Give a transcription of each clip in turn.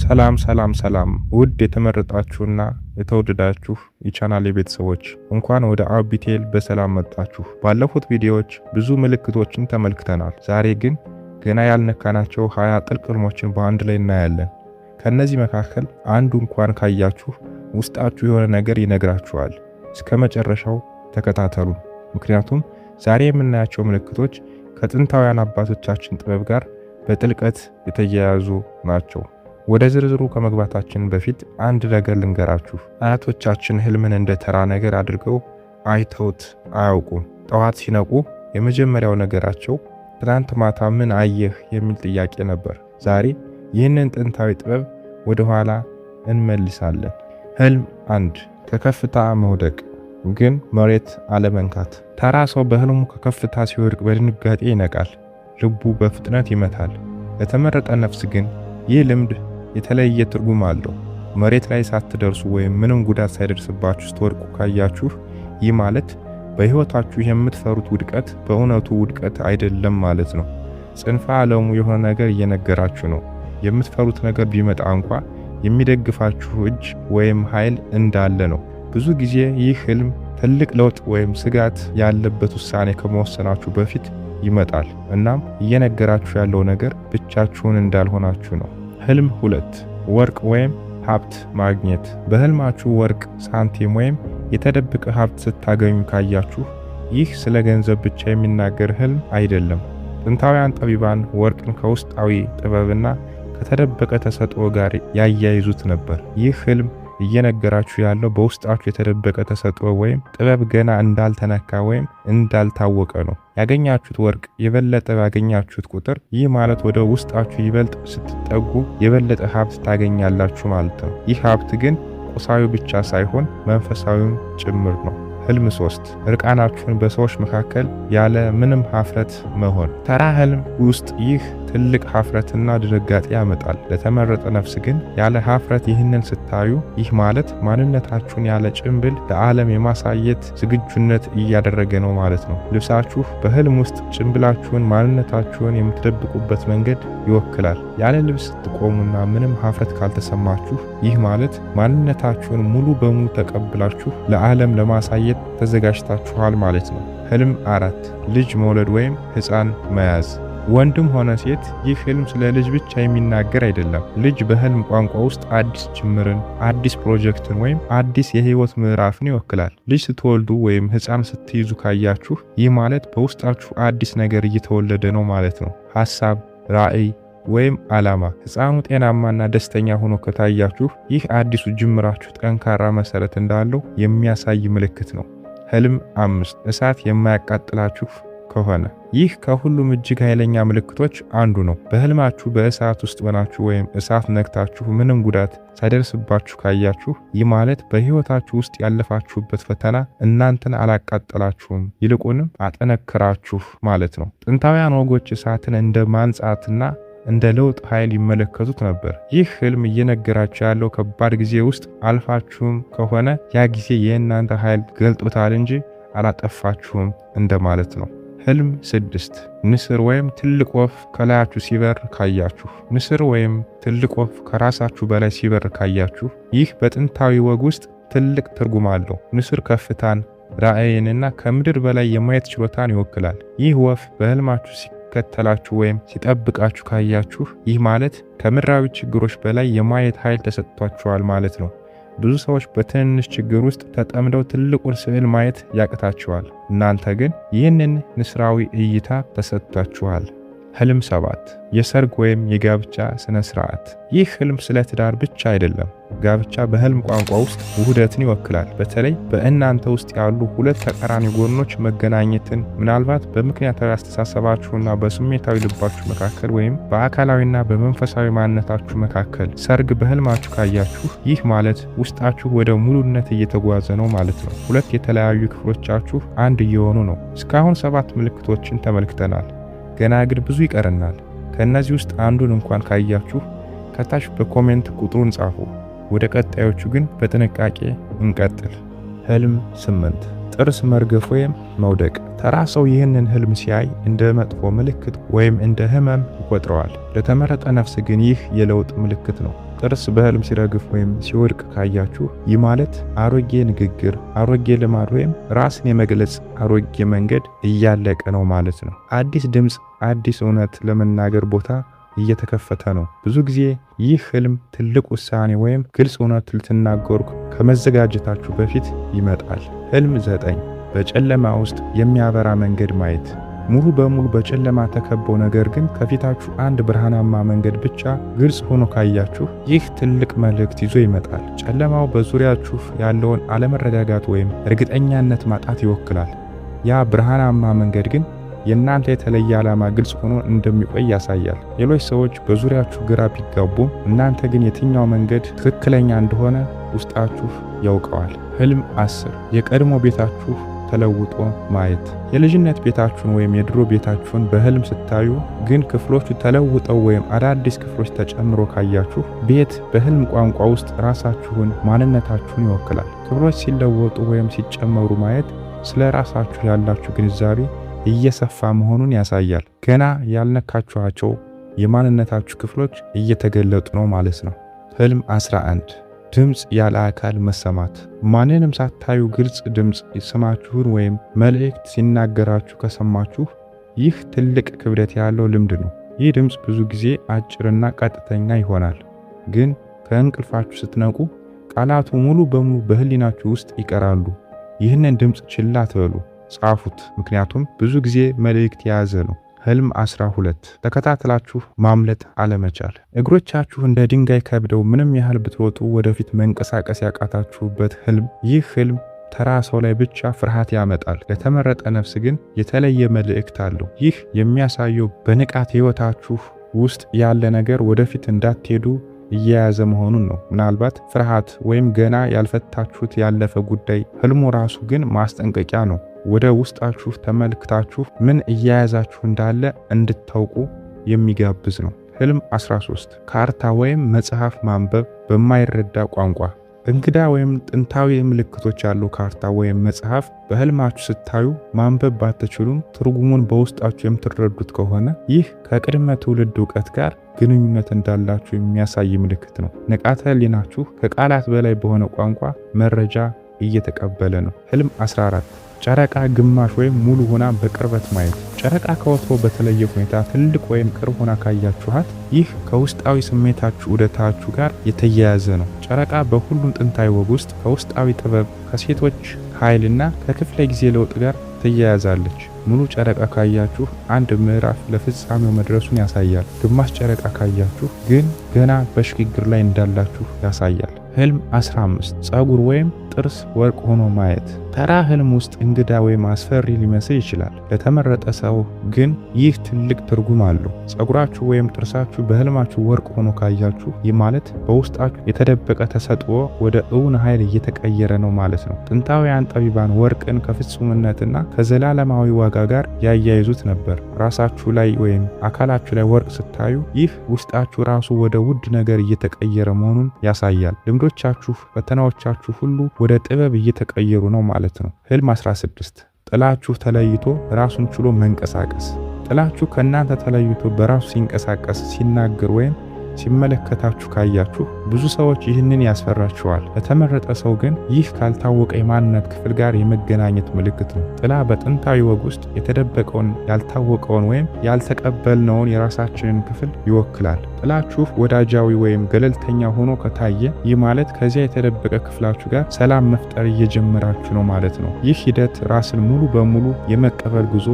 ሰላም ውድ የተመረጣችሁና የተወደዳችሁ የቻናሌ ቤተሰቦች እንኳን ወደ አቢቴል በሰላም መጣችሁ። ባለፉት ቪዲዮዎች ብዙ ምልክቶችን ተመልክተናል። ዛሬ ግን ገና ያልነካናቸው 20 ጥልቅ ህልሞችን በአንድ ላይ እናያለን። ከነዚህ መካከል አንዱ እንኳን ካያችሁ ውስጣችሁ የሆነ ነገር ይነግራችኋል። እስከ መጨረሻው ተከታተሉ፣ ምክንያቱም ዛሬ የምናያቸው ምልክቶች ከጥንታውያን አባቶቻችን ጥበብ ጋር በጥልቀት የተያያዙ ናቸው። ወደ ዝርዝሩ ከመግባታችን በፊት አንድ ነገር ልንገራችሁ። አያቶቻችን ህልምን እንደ ተራ ነገር አድርገው አይተውት አያውቁም። ጠዋት ሲነቁ የመጀመሪያው ነገራቸው ትናንት ማታ ምን አየህ የሚል ጥያቄ ነበር። ዛሬ ይህንን ጥንታዊ ጥበብ ወደ ኋላ እንመልሳለን። ህልም 1 ከከፍታ መውደቅ ግን መሬት አለመንካት። ተራ ሰው በህልሙ ከከፍታ ሲወድቅ በድንጋጤ ይነቃል፣ ልቡ በፍጥነት ይመታል። ለተመረጠ ነፍስ ግን ይህ ልምድ የተለየ ትርጉም አለው። መሬት ላይ ሳትደርሱ ወይም ምንም ጉዳት ሳይደርስባችሁ ስትወድቁ ካያችሁ ይህ ማለት በህይወታችሁ የምትፈሩት ውድቀት በእውነቱ ውድቀት አይደለም ማለት ነው። ጽንፈ ዓለሙ የሆነ ነገር እየነገራችሁ ነው። የምትፈሩት ነገር ቢመጣ እንኳ የሚደግፋችሁ እጅ ወይም ኃይል እንዳለ ነው። ብዙ ጊዜ ይህ ህልም ትልቅ ለውጥ ወይም ስጋት ያለበት ውሳኔ ከመወሰናችሁ በፊት ይመጣል። እናም እየነገራችሁ ያለው ነገር ብቻችሁን እንዳልሆናችሁ ነው። ህልም 2 ወርቅ ወይም ሀብት ማግኘት። በህልማችሁ ወርቅ፣ ሳንቲም ወይም የተደበቀ ሀብት ስታገኙ ካያችሁ ይህ ስለ ገንዘብ ብቻ የሚናገር ህልም አይደለም። ጥንታውያን ጠቢባን ወርቅን ከውስጣዊ ጥበብና ከተደበቀ ተሰጥኦ ጋር ያያይዙት ነበር። ይህ ህልም እየነገራችሁ ያለው በውስጣችሁ የተደበቀ ተሰጥኦ ወይም ጥበብ ገና እንዳልተነካ ወይም እንዳልታወቀ ነው። ያገኛችሁት ወርቅ የበለጠ ባገኛችሁት ቁጥር ይህ ማለት ወደ ውስጣችሁ ይበልጥ ስትጠጉ የበለጠ ሀብት ታገኛላችሁ ማለት ነው። ይህ ሀብት ግን ቁሳዊ ብቻ ሳይሆን መንፈሳዊም ጭምር ነው። ህልም 3 እርቃናችሁን በሰዎች መካከል ያለ ምንም ሀፍረት መሆን። ተራ ህልም ውስጥ ይህ ትልቅ ሀፍረትና ድንጋጤ ያመጣል። ለተመረጠ ነፍስ ግን ያለ ሀፍረት ይህንን ስታዩ ይህ ማለት ማንነታችሁን ያለ ጭንብል ለዓለም የማሳየት ዝግጁነት እያደረገ ነው ማለት ነው። ልብሳችሁ በህልም ውስጥ ጭንብላችሁን ማንነታችሁን የምትደብቁበት መንገድ ይወክላል። ያለ ልብስ ስትቆሙና ምንም ሀፍረት ካልተሰማችሁ ይህ ማለት ማንነታችሁን ሙሉ በሙሉ ተቀብላችሁ ለዓለም ለማሳየት ተዘጋጅታችኋል ማለት ነው። ህልም 4 ልጅ መውለድ ወይም ህፃን መያዝ። ወንድም ሆነ ሴት ይህ ህልም ስለ ልጅ ብቻ የሚናገር አይደለም። ልጅ በህልም ቋንቋ ውስጥ አዲስ ጅምርን፣ አዲስ ፕሮጀክትን ወይም አዲስ የህይወት ምዕራፍን ይወክላል። ልጅ ስትወልዱ ወይም ህፃን ስትይዙ ካያችሁ ይህ ማለት በውስጣችሁ አዲስ ነገር እየተወለደ ነው ማለት ነው። ሐሳብ፣ ራዕይ ወይም ዓላማ። ህፃኑ ጤናማና ደስተኛ ሆኖ ከታያችሁ ይህ አዲሱ ጅምራችሁ ጠንካራ መሰረት እንዳለው የሚያሳይ ምልክት ነው። ህልም 5 እሳት የማያቃጥላችሁ ከሆነ ይህ ከሁሉም እጅግ ኃይለኛ ምልክቶች አንዱ ነው። በህልማችሁ በእሳት ውስጥ ሆናችሁ ወይም እሳት ነክታችሁ ምንም ጉዳት ሳይደርስባችሁ ካያችሁ ይህ ማለት በህይወታችሁ ውስጥ ያለፋችሁበት ፈተና እናንተን አላቃጠላችሁም፣ ይልቁንም አጠነክራችሁ ማለት ነው። ጥንታውያን ወጎች እሳትን እንደ ማንጻትና እንደ ለውጥ ኃይል ይመለከቱት ነበር። ይህ ህልም እየነገራችሁ ያለው ከባድ ጊዜ ውስጥ አልፋችሁም ከሆነ ያ ጊዜ የእናንተ ኃይል ገልጦታል እንጂ አላጠፋችሁም እንደማለት ነው። ህልም 6 ንስር ወይም ትልቅ ወፍ ከላያችሁ ሲበር ካያችሁ። ንስር ወይም ትልቅ ወፍ ከራሳችሁ በላይ ሲበር ካያችሁ ይህ በጥንታዊ ወግ ውስጥ ትልቅ ትርጉም አለው። ንስር ከፍታን፣ ራዕይንና ከምድር በላይ የማየት ችሎታን ይወክላል። ይህ ወፍ በህልማችሁ ሲከተላችሁ ወይም ሲጠብቃችሁ ካያችሁ ይህ ማለት ከምድራዊ ችግሮች በላይ የማየት ኃይል ተሰጥቷችኋል ማለት ነው። ብዙ ሰዎች በትንሽ ችግር ውስጥ ተጠምደው ትልቁን ስዕል ማየት ያቅታቸዋል። እናንተ ግን ይህንን ንስራዊ እይታ ተሰጥቷችኋል። ህልም 7 የሰርግ ወይም የጋብቻ ስነ ስርዓት። ይህ ህልም ስለ ትዳር ብቻ አይደለም። ጋብቻ በህልም ቋንቋ ውስጥ ውህደትን ይወክላል። በተለይ በእናንተ ውስጥ ያሉ ሁለት ተቃራኒ ጎኖች መገናኘትን፣ ምናልባት በምክንያታዊ አስተሳሰባችሁና በስሜታዊ ልባችሁ መካከል ወይም በአካላዊና በመንፈሳዊ ማንነታችሁ መካከል። ሰርግ በህልማችሁ ካያችሁ ይህ ማለት ውስጣችሁ ወደ ሙሉነት እየተጓዘ ነው ማለት ነው። ሁለት የተለያዩ ክፍሎቻችሁ አንድ እየሆኑ ነው። እስካሁን 7 ምልክቶችን ተመልክተናል። ገና ግን ብዙ ይቀረናል። ከእነዚህ ውስጥ አንዱን እንኳን ካያችሁ ከታች በኮሜንት ቁጥሩን ጻፉ። ወደ ቀጣዮቹ ግን በጥንቃቄ እንቀጥል። ህልም 8 ጥርስ መርገፍ ወይም መውደቅ። ተራ ሰው ይህንን ህልም ሲያይ እንደ መጥፎ ምልክት ወይም እንደ ህመም ይቆጥረዋል። ለተመረጠ ነፍስ ግን ይህ የለውጥ ምልክት ነው። ጥርስ በህልም ሲረግፍ ወይም ሲወድቅ ካያችሁ ይህ ማለት አሮጌ ንግግር፣ አሮጌ ልማድ ወይም ራስን የመግለጽ አሮጌ መንገድ እያለቀ ነው ማለት ነው። አዲስ ድምፅ፣ አዲስ እውነት ለመናገር ቦታ እየተከፈተ ነው። ብዙ ጊዜ ይህ ህልም ትልቅ ውሳኔ ወይም ግልጽ እውነት ልትናገሩ ከመዘጋጀታችሁ በፊት ይመጣል። ህልም 9 በጨለማ ውስጥ የሚያበራ መንገድ ማየት። ሙሉ በሙሉ በጨለማ ተከበው ነገር ግን ከፊታችሁ አንድ ብርሃናማ መንገድ ብቻ ግልጽ ሆኖ ካያችሁ ይህ ትልቅ መልእክት ይዞ ይመጣል። ጨለማው በዙሪያችሁ ያለውን አለመረጋጋት ወይም እርግጠኛነት ማጣት ይወክላል። ያ ብርሃናማ መንገድ ግን የእናንተ የተለየ ዓላማ ግልጽ ሆኖ እንደሚቆይ ያሳያል። ሌሎች ሰዎች በዙሪያችሁ ግራ ቢጋቡም እናንተ ግን የትኛው መንገድ ትክክለኛ እንደሆነ ውስጣችሁ ያውቀዋል። ህልም 10 የቀድሞ ቤታችሁ ተለውጦ ማየት። የልጅነት ቤታችሁን ወይም የድሮ ቤታችሁን በህልም ስታዩ ግን ክፍሎቹ ተለውጠው ወይም አዳዲስ ክፍሎች ተጨምሮ ካያችሁ ቤት በህልም ቋንቋ ውስጥ ራሳችሁን፣ ማንነታችሁን ይወክላል። ክፍሎች ሲለወጡ ወይም ሲጨመሩ ማየት ስለ ራሳችሁ ያላችሁ ግንዛቤ እየሰፋ መሆኑን ያሳያል። ገና ያልነካችኋቸው የማንነታችሁ ክፍሎች እየተገለጡ ነው ማለት ነው። ህልም 11 ድምፅ ያለ አካል መሰማት። ማንንም ሳታዩ ግልጽ ድምፅ ስማችሁን ወይም መልእክት ሲናገራችሁ ከሰማችሁ ይህ ትልቅ ክብደት ያለው ልምድ ነው። ይህ ድምፅ ብዙ ጊዜ አጭርና ቀጥተኛ ይሆናል፣ ግን ከእንቅልፋችሁ ስትነቁ ቃላቱ ሙሉ በሙሉ በህሊናችሁ ውስጥ ይቀራሉ። ይህንን ድምፅ ችላ ትበሉ፣ ጻፉት፣ ምክንያቱም ብዙ ጊዜ መልእክት የያዘ ነው። ህልም 12 ተከታትላችሁ ማምለጥ አለመቻል። እግሮቻችሁ እንደ ድንጋይ ከብደው ምንም ያህል ብትወጡ ወደፊት መንቀሳቀስ ያቃታችሁበት ህልም። ይህ ህልም ተራ ሰው ላይ ብቻ ፍርሃት ያመጣል፣ ለተመረጠ ነፍስ ግን የተለየ መልእክት አለው። ይህ የሚያሳየው በንቃት ህይወታችሁ ውስጥ ያለ ነገር ወደፊት እንዳትሄዱ እየያዘ መሆኑን ነው። ምናልባት ፍርሃት ወይም ገና ያልፈታችሁት ያለፈ ጉዳይ። ህልሙ ራሱ ግን ማስጠንቀቂያ ነው። ወደ ውስጣችሁ ተመልክታችሁ ምን እየያዛችሁ እንዳለ እንድታውቁ የሚጋብዝ ነው። ህልም 13 ካርታ ወይም መጽሐፍ ማንበብ በማይረዳ ቋንቋ። እንግዳ ወይም ጥንታዊ ምልክቶች ያለው ካርታ ወይም መጽሐፍ በህልማችሁ ስታዩ ማንበብ ባትችሉም ትርጉሙን በውስጣችሁ የምትረዱት ከሆነ ይህ ከቅድመ ትውልድ ዕውቀት ጋር ግንኙነት እንዳላችሁ የሚያሳይ ምልክት ነው። ንቃተ ህሊናችሁ ከቃላት በላይ በሆነ ቋንቋ መረጃ እየተቀበለ ነው። ህልም 14 ጨረቃ ግማሽ ወይም ሙሉ ሆና በቅርበት ማየት። ጨረቃ ከወትሮ በተለየ ሁኔታ ትልቅ ወይም ቅርብ ሆና ካያችኋት ይህ ከውስጣዊ ስሜታችሁ ዑደታችሁ ጋር የተያያዘ ነው። ጨረቃ በሁሉም ጥንታዊ ወግ ውስጥ ከውስጣዊ ጥበብ፣ ከሴቶች ኃይልና ከክፍለ ጊዜ ለውጥ ጋር ትያያዛለች። ሙሉ ጨረቃ ካያችሁ አንድ ምዕራፍ ለፍጻሜው መድረሱን ያሳያል። ግማሽ ጨረቃ ካያችሁ ግን ገና በሽግግር ላይ እንዳላችሁ ያሳያል። ህልም 15 ጸጉር ወይም ጥርስ ወርቅ ሆኖ ማየት። ተራ ህልም ውስጥ እንግዳ ወይም አስፈሪ ሊመስል ይችላል። ለተመረጠ ሰው ግን ይህ ትልቅ ትርጉም አለው። ጸጉራችሁ ወይም ጥርሳችሁ በህልማችሁ ወርቅ ሆኖ ካያችሁ ይህ ማለት በውስጣችሁ የተደበቀ ተሰጥኦ ወደ እውን ኃይል እየተቀየረ ነው ማለት ነው። ጥንታውያን ጠቢባን ወርቅን ከፍጹምነትና ከዘላለማዊ ዋጋ ጋር ያያይዙት ነበር። ራሳችሁ ላይ ወይም አካላችሁ ላይ ወርቅ ስታዩ ይህ ውስጣችሁ ራሱ ወደ ውድ ነገር እየተቀየረ መሆኑን ያሳያል። ልምዶቻችሁ፣ ፈተናዎቻችሁ ሁሉ ወደ ጥበብ እየተቀየሩ ነው ማለት ነው። ህልም 16 ጥላችሁ ተለይቶ ራሱን ችሎ መንቀሳቀስ። ጥላችሁ ከእናንተ ተለይቶ በራሱ ሲንቀሳቀስ፣ ሲናገር ወይም ሲመለከታችሁ ካያችሁ ብዙ ሰዎች ይህንን ያስፈራቸዋል። ለተመረጠ ሰው ግን ይህ ካልታወቀ የማንነት ክፍል ጋር የመገናኘት ምልክት ነው። ጥላ በጥንታዊ ወግ ውስጥ የተደበቀውን፣ ያልታወቀውን ወይም ያልተቀበልነውን የራሳችንን ክፍል ይወክላል። ጥላችሁ ወዳጃዊ ወይም ገለልተኛ ሆኖ ከታየ ይህ ማለት ከዚያ የተደበቀ ክፍላችሁ ጋር ሰላም መፍጠር እየጀመራችሁ ነው ማለት ነው። ይህ ሂደት ራስን ሙሉ በሙሉ የመቀበል ጉዞ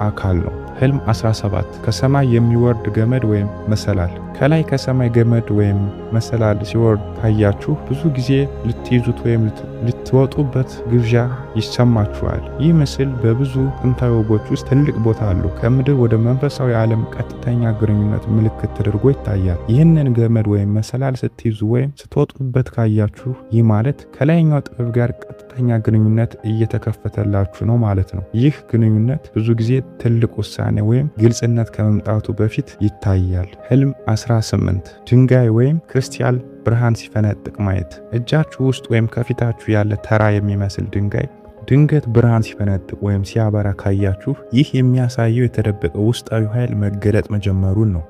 አካል ነው። ህልም 17 ከሰማይ የሚወርድ ገመድ ወይም መሰላል። ከላይ ከሰማይ ገመድ ወይም መሰላል ሲወርድ ካያችሁ ብዙ ጊዜ ልትይዙት ወይም ልትወጡበት ግብዣ ይሰማችኋል። ይህ ምስል በብዙ ጥንታዊ ወጎች ውስጥ ትልቅ ቦታ አለው። ከምድር ወደ መንፈሳዊ ዓለም ቀጥተኛ ግንኙነት ምልክት ተደርጎ ይታያል። ይህንን ገመድ ወይም መሰላል ስትይዙ ወይም ስትወጡበት ካያችሁ ይህ ማለት ከላይኛው ጥበብ ጋር ቀጥተኛ ግንኙነት እየተከፈተላችሁ ነው ማለት ነው። ይህ ግንኙነት ብዙ ጊዜ ትልቅ ውሳኔ ወይም ግልጽነት ከመምጣቱ በፊት ይታያል። ህልም 18 ድንጋይ ወይም ክርስቲያል ብርሃን ሲፈነጥቅ ማየት። እጃችሁ ውስጥ ወይም ከፊታችሁ ያለ ተራ የሚመስል ድንጋይ ድንገት ብርሃን ሲፈነጥቅ ወይም ሲያበራ ካያችሁ ይህ የሚያሳየው የተደበቀ ውስጣዊ ኃይል መገለጥ መጀመሩን ነው።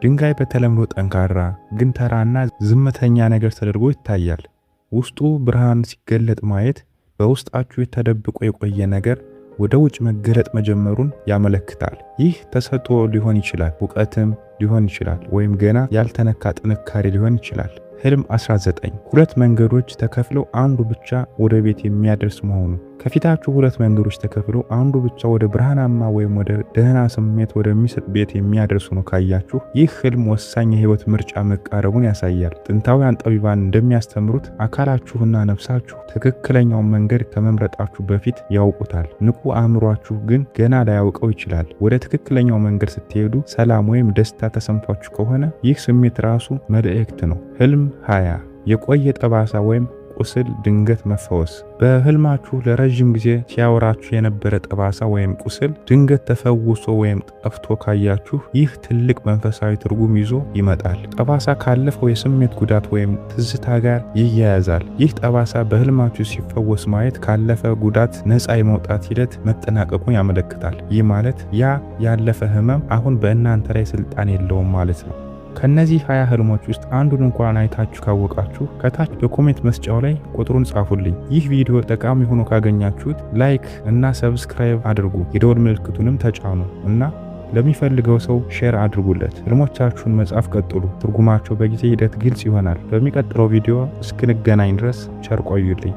ድንጋይ በተለምዶ ጠንካራ ግን ተራና ዝምተኛ ነገር ተደርጎ ይታያል። ውስጡ ብርሃን ሲገለጥ ማየት በውስጣችሁ የተደብቆ የቆየ ነገር ወደ ውጭ መገለጥ መጀመሩን ያመለክታል። ይህ ተሰጥኦ ሊሆን ይችላል፣ እውቀትም ሊሆን ይችላል፣ ወይም ገና ያልተነካ ጥንካሬ ሊሆን ይችላል። ህልም 19 ሁለት መንገዶች ተከፍለው አንዱ ብቻ ወደ ቤት የሚያደርስ መሆኑ። ከፊታችሁ ሁለት መንገዶች ተከፍለው አንዱ ብቻ ወደ ብርሃናማ ወይም ወደ ደህና ስሜት ወደሚሰጥ ቤት የሚያደርሱ ነው ካያችሁ ይህ ህልም ወሳኝ የህይወት ምርጫ መቃረቡን ያሳያል። ጥንታውያን ጠቢባን እንደሚያስተምሩት አካላችሁና ነፍሳችሁ ትክክለኛውን መንገድ ከመምረጣችሁ በፊት ያውቁታል። ንቁ አእምሯችሁ ግን ገና ላያውቀው ይችላል። ወደ ትክክለኛው መንገድ ስትሄዱ ሰላም ወይም ደስታ ተሰምቷችሁ ከሆነ ይህ ስሜት ራሱ መልእክት ነው። ህልም 20 የቆየ ጠባሳ ወይም ቁስል ድንገት መፈወስ። በህልማችሁ ለረጅም ጊዜ ሲያወራችሁ የነበረ ጠባሳ ወይም ቁስል ድንገት ተፈውሶ ወይም ጠፍቶ ካያችሁ ይህ ትልቅ መንፈሳዊ ትርጉም ይዞ ይመጣል። ጠባሳ ካለፈው የስሜት ጉዳት ወይም ትዝታ ጋር ይያያዛል። ይህ ጠባሳ በህልማችሁ ሲፈወስ ማየት ካለፈ ጉዳት ነፃ የመውጣት ሂደት መጠናቀቁን ያመለክታል። ይህ ማለት ያ ያለፈ ህመም አሁን በእናንተ ላይ ስልጣን የለውም ማለት ነው። ከነዚህ 20 ህልሞች ውስጥ አንዱን እንኳን አይታችሁ ካወቃችሁ ከታች በኮሜንት መስጫው ላይ ቁጥሩን ጻፉልኝ። ይህ ቪዲዮ ጠቃሚ ሆኖ ካገኛችሁት ላይክ እና ሰብስክራይብ አድርጉ። የደወል ምልክቱንም ተጫኑ እና ለሚፈልገው ሰው ሼር አድርጉለት። ህልሞቻችሁን መጻፍ ቀጥሉ። ትርጉማቸው በጊዜ ሂደት ግልጽ ይሆናል። በሚቀጥለው ቪዲዮ እስክንገናኝ ድረስ ቸር ቆዩልኝ።